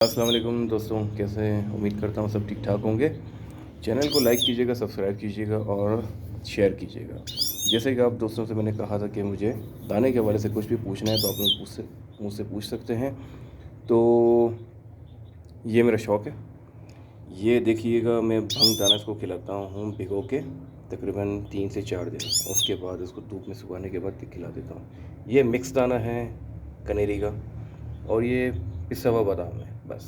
अस्सलाम वालेकुम दोस्तों, कैसे हैं? उम्मीद करता हूँ सब ठीक ठाक होंगे। चैनल को लाइक कीजिएगा, सब्सक्राइब कीजिएगा और शेयर कीजिएगा। जैसे कि आप दोस्तों से मैंने कहा था कि मुझे दाने के हवाले से कुछ भी पूछना है तो आप लोग मुझसे पूछ सकते हैं। तो ये मेरा शौक़ है। ये देखिएगा, मैं भंग दाना इसको खिलाता हूँ भिगो के तकरीबन 3 से 4 दिन। उसके बाद इसको धूप में सुखाने के बाद खिला देता हूँ। ये मिक्स दाना है कनेरी का और ये पिसा हुआ बादाम है बस।